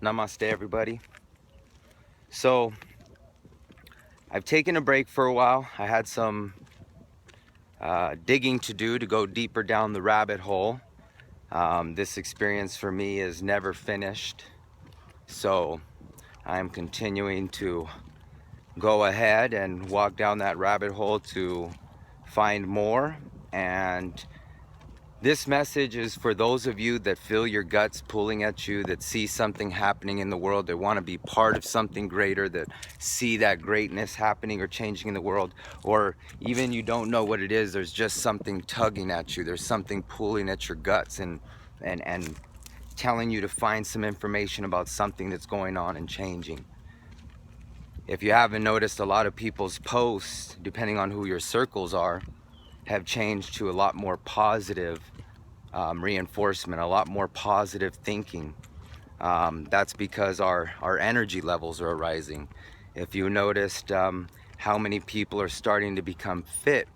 Namaste, everybody. So, I've taken a break for a while. I had some digging to do to go deeper down the rabbit hole. This experience for me is never finished. So, I'm continuing to go ahead and walk down that rabbit hole to find more. And this message is for those of you that feel your guts pulling at you, that see something happening in the world, that want to be part of something greater, that see that greatness happening or changing in the world, or even you don't know what it is, there's just something tugging at you, there's something pulling at your guts and telling you to find some information about something that's going on and changing. If you haven't noticed, a lot of people's posts, depending on who your circles are, have changed to a lot more positive reinforcement, a lot more positive thinking. That's because our energy levels are rising. If you noticed how many people are starting to become fit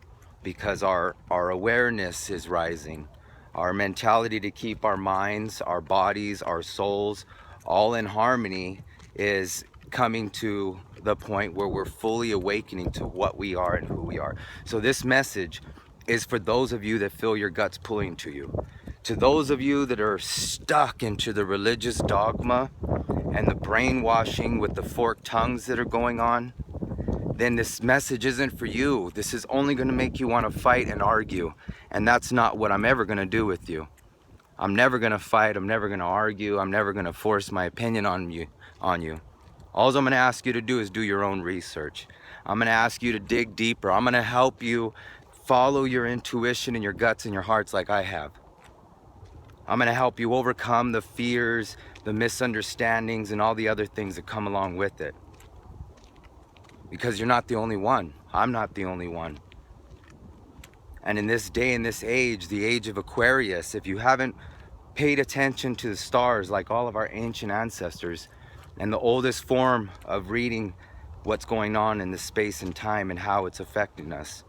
because our awareness is rising. Our mentality to keep our minds, our bodies, our souls all in harmony is coming to the point where we're fully awakening to what we are and who we are. So this message is for those of you that feel your guts pulling to you. To those of you that are stuck into the religious dogma and the brainwashing with the forked tongues that are going on, then this message isn't for you. This is only going to make you want to fight and argue. And that's not what I'm ever going to do with you. I'm never going to fight. I'm never going to argue. I'm never going to force my opinion on you. All I'm going to ask you to do is do your own research. I'm going to ask you to dig deeper. I'm going to help you follow your intuition and your guts and your hearts like I have. I'm going to help you overcome the fears, the misunderstandings, and all the other things that come along with it. Because you're not the only one. I'm not the only one. And in this day and this age, the age of Aquarius, if you haven't paid attention to the stars like all of our ancient ancestors, and the oldest form of reading what's going on in this space and time and how it's affecting us,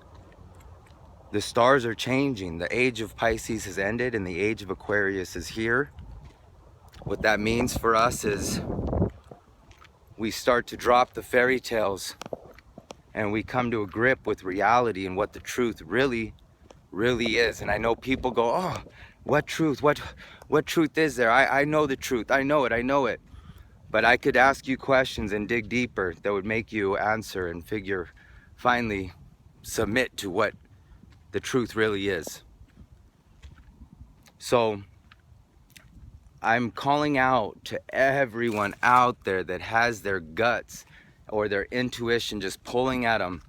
the stars are changing. The age of Pisces has ended and the age of Aquarius is here. What that means for us is we start to drop the fairy tales and we come to a grip with reality and what the truth really is. And I know people go, oh, what truth? What truth is there? I know the truth. I know it. But I could ask you questions and dig deeper that would make you answer and finally submit to what the truth really is. So I'm calling out to everyone out there that has their guts or their intuition just pulling at them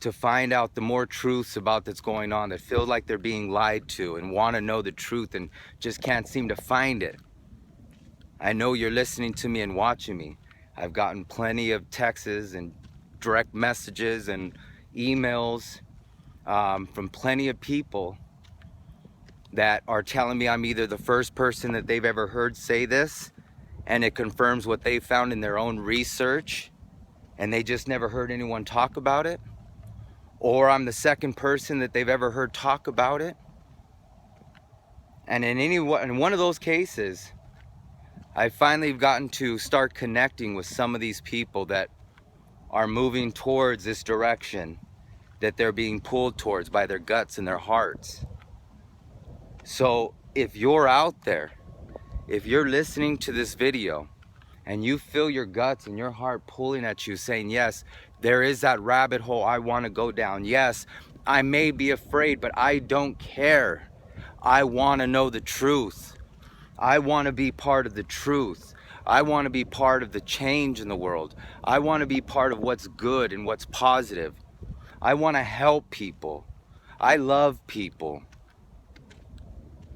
to find out the more truths about that's going on, that feel like they're being lied to and want to know the truth and just can't seem to find it. I know you're listening to me and watching me. I've gotten plenty of texts and direct messages and emails from plenty of people that are telling me I'm either the first person that they've ever heard say this, and it confirms what they found in their own research, and they just never heard anyone talk about it, or I'm the second person that they've ever heard talk about it. And in one of those cases, I finally gotten to start connecting with some of these people that are moving towards this direction that they're being pulled towards by their guts and their hearts. So if you're out there, if you're listening to this video and you feel your guts and your heart pulling at you saying, yes, there is that rabbit hole I want to go down. Yes, I may be afraid, but I don't care. I want to know the truth. I want to be part of the truth. I want to be part of the change in the world. I want to be part of what's good and what's positive. I want to help people. I love people.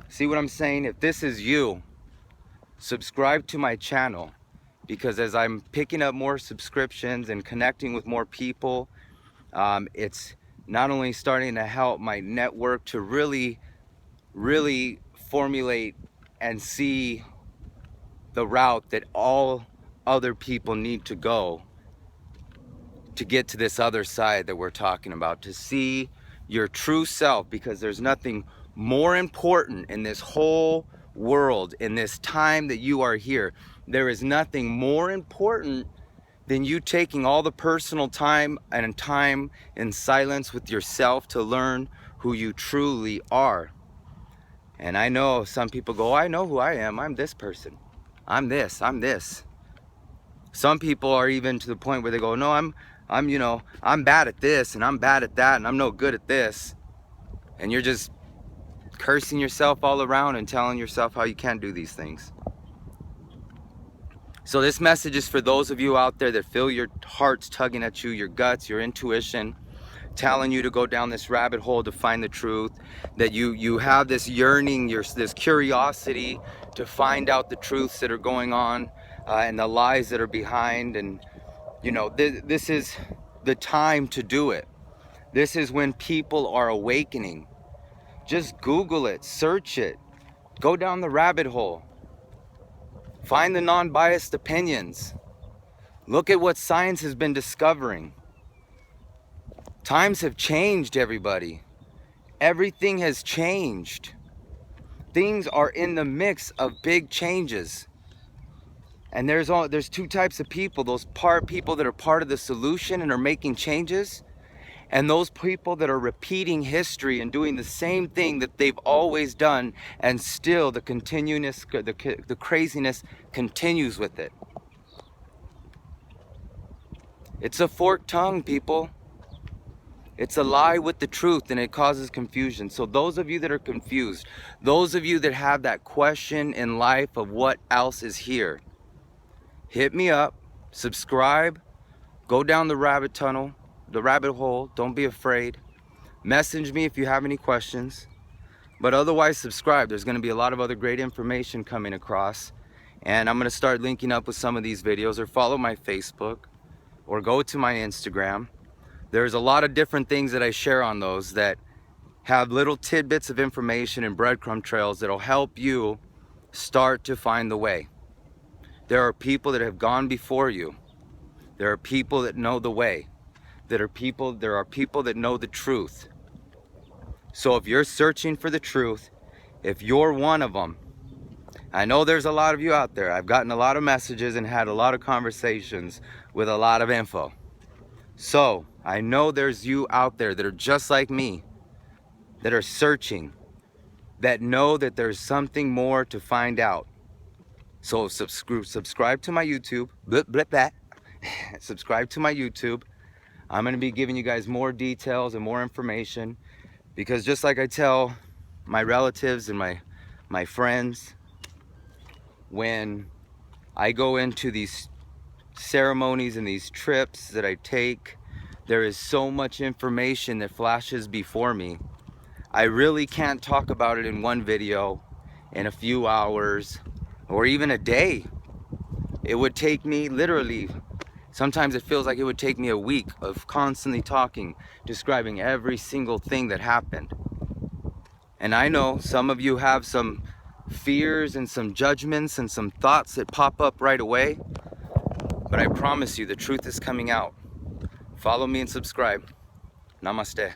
See what I'm saying? If this is you, subscribe to my channel, because as I'm picking up more subscriptions and connecting with more people, it's not only starting to help my network to really formulate and see the route that all other people need to go to get to this other side that we're talking about, to see your true self, because there's nothing more important in this whole world, in this time that you are here, there is nothing more important than you taking all the personal time and time in silence with yourself to learn who you truly are. And I know some people go, I know who I am. I'm this person. I'm this. I'm this. Some people are even to the point where they go, no, I'm bad at this and I'm bad at that and I'm no good at this. And you're just cursing yourself all around and telling yourself how you can't do these things. So this message is for those of you out there that feel your hearts tugging at you, your guts, your intuition, telling you to go down this rabbit hole to find the truth, that you have this yearning, this curiosity to find out the truths that are going on and the lies that are behind. And this is the time to do it. This is when people are awakening. Just Google it, search it, go down the rabbit hole. Find the non-biased opinions. Look at what science has been discovering. Times have changed, everybody. Everything has changed. Things are in the mix of big changes. And there's two types of people. Those people that are part of the solution and are making changes, and those people that are repeating history and doing the same thing that they've always done, and still the craziness continues with it. It's a forked tongue, people. It's a lie with the truth, and it causes confusion. So those of you that are confused, those of you that have that question in life of what else is here, hit me up, subscribe, go down the rabbit hole, don't be afraid. Message me if you have any questions. But otherwise, subscribe. There's going to be a lot of other great information coming across. And I'm going to start linking up with some of these videos, or follow my Facebook, or go to my Instagram. There's a lot of different things that I share on those that have little tidbits of information and breadcrumb trails that'll help you start to find the way. There are people that have gone before you. There are people that know the way. There are people that know the truth. So if you're searching for the truth, if you're one of them, I know there's a lot of you out there. I've gotten a lot of messages and had a lot of conversations with a lot of info. So I know there's you out there that are just like me, that are searching, that know that there's something more to find out. So subscribe to my YouTube. Subscribe to my YouTube. I'm going to be giving you guys more details and more information, because just like I tell my relatives and my friends, when I go into these ceremonies and these trips that I take, there is so much information that flashes before me. I really can't talk about it in one video, in a few hours, or even a day. It would take me literally, sometimes it feels like it would take me a week of constantly talking, describing every single thing that happened. And I know some of you have some fears and some judgments and some thoughts that pop up right away, but I promise you the truth is coming out. Follow me and subscribe. Namaste.